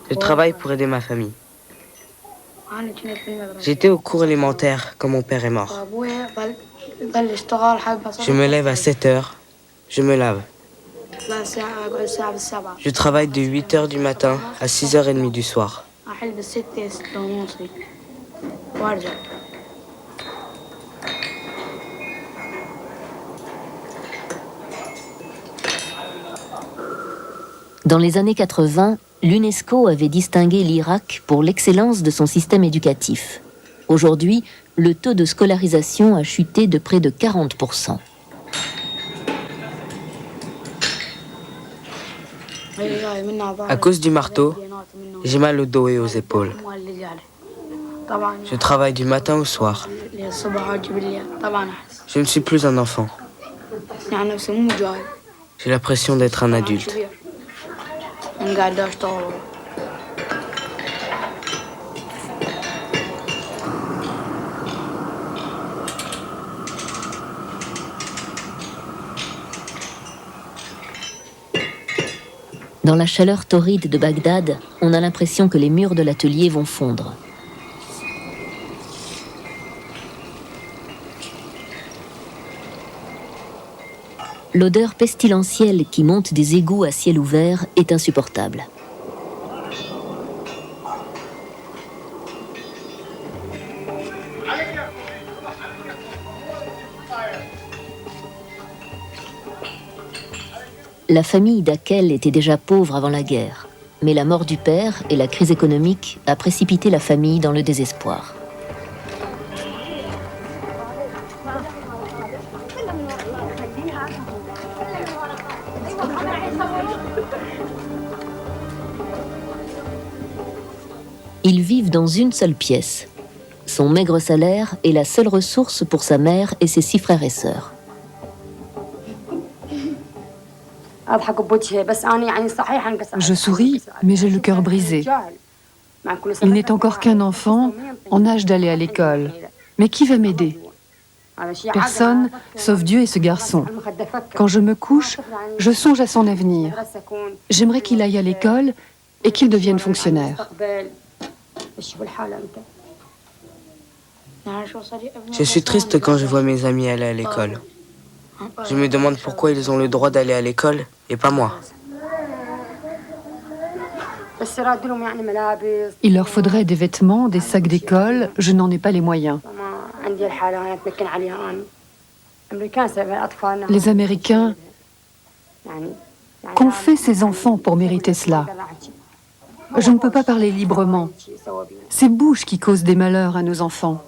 Je travaille pour aider ma famille. J'étais au cours élémentaire quand mon père est mort. Je me lève à 7 heures, je me lave. Je travaille de 8 heures du matin à 6h30 du soir. Dans les années 80, l'UNESCO avait distingué l'Irak pour l'excellence de son système éducatif. Aujourd'hui, le taux de scolarisation a chuté de près de 40%. À cause du marteau, j'ai mal au dos et aux épaules. Je travaille du matin au soir. Je ne suis plus un enfant. J'ai l'impression d'être un adulte. Dans la chaleur torride de Bagdad, on a l'impression que les murs de l'atelier vont fondre. L'odeur pestilentielle qui monte des égouts à ciel ouvert est insupportable. La famille d'Akel était déjà pauvre avant la guerre, mais la mort du père et la crise économique a précipité la famille dans le désespoir. Ils vivent dans une seule pièce. Son maigre salaire est la seule ressource pour sa mère et ses 6 frères et sœurs. Je souris, mais j'ai le cœur brisé. Il n'est encore qu'un enfant en âge d'aller à l'école. Mais qui va m'aider? Personne, sauf Dieu et ce garçon. Quand je me couche, je songe à son avenir. J'aimerais qu'il aille à l'école et qu'il devienne fonctionnaire. Je suis triste quand je vois mes amis aller à l'école. Je me demande pourquoi ils ont le droit d'aller à l'école et pas moi. Il leur faudrait des vêtements, des sacs d'école. Je n'en ai pas les moyens. Les Américains, qu'ont fait ces enfants pour mériter cela? Je ne peux pas parler librement. C'est Bush qui cause des malheurs à nos enfants.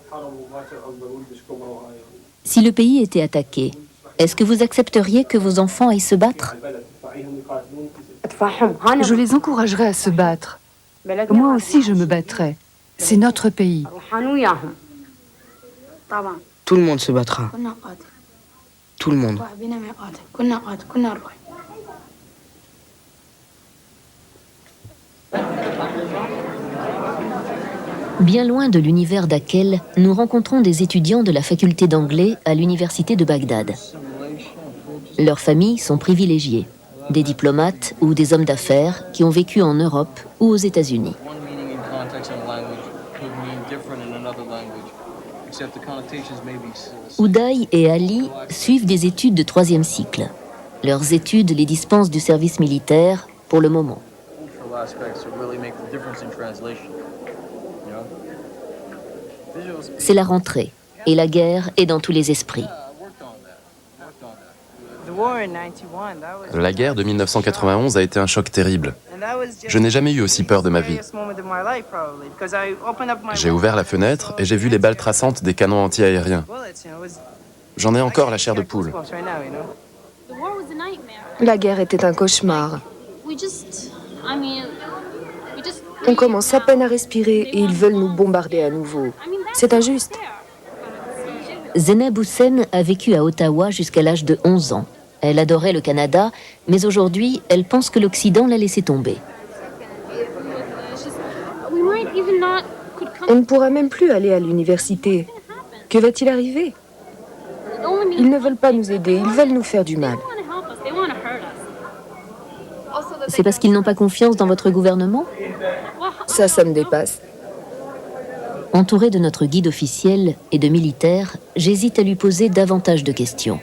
Si le pays était attaqué, est-ce que vous accepteriez que vos enfants aillent se battre? Je les encouragerais à se battre. Moi aussi, je me battrais. C'est notre pays. Tout le monde se battra. Tout le monde. Bien loin de l'univers d'Akel, nous rencontrons des étudiants de la faculté d'anglais à l'université de Bagdad. Leurs familles sont privilégiées, des diplomates ou des hommes d'affaires qui ont vécu en Europe ou aux États-Unis. Oudaï et Ali suivent des études de 3e cycle. Leurs études les dispensent du service militaire pour le moment. C'est la rentrée et la guerre est dans tous les esprits. La guerre de 1991 a été un choc terrible. Je n'ai jamais eu aussi peur de ma vie. J'ai ouvert la fenêtre et j'ai vu les balles traçantes des canons anti-aériens. J'en ai encore la chair de poule. La guerre était un cauchemar. On commence à peine à respirer et ils veulent nous bombarder à nouveau. C'est injuste. Zeynep Houssen a vécu à Ottawa jusqu'à l'âge de 11 ans. Elle adorait le Canada, mais aujourd'hui, elle pense que l'Occident l'a laissé tomber. On ne pourra même plus aller à l'université. Que va-t-il arriver? Ils ne veulent pas nous aider, ils veulent nous faire du mal. C'est parce qu'ils n'ont pas confiance dans votre gouvernement? Ça me dépasse. Entouré de notre guide officiel et de militaires, j'hésite à lui poser davantage de questions.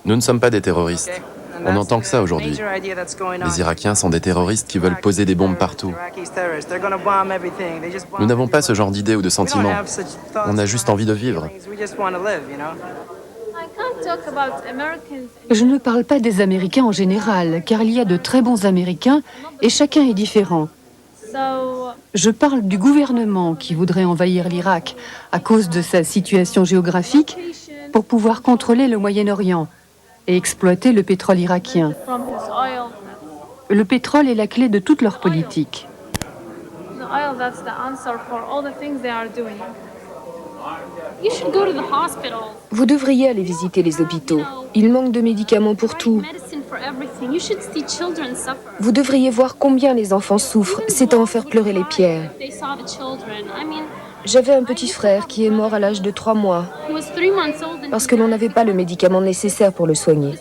Nous ne sommes pas des terroristes. On entend que ça aujourd'hui. Les Irakiens sont des terroristes qui veulent poser des bombes partout. Nous n'avons pas ce genre d'idées ou de sentiments. On a juste envie de vivre. Je ne parle pas des Américains en général, car il y a de très bons Américains et chacun est différent. Je parle du gouvernement qui voudrait envahir l'Irak à cause de sa situation géographique pour pouvoir contrôler le Moyen-Orient et exploiter le pétrole irakien. Le pétrole est la clé de toute leur politique. Vous devriez aller visiter les hôpitaux. Il manque de médicaments pour tout. Vous devriez voir combien les enfants souffrent. C'est à en faire pleurer les pierres. J'avais un petit frère qui est mort à l'âge de 3 mois parce que l'on n'avait pas le médicament nécessaire pour le soigner.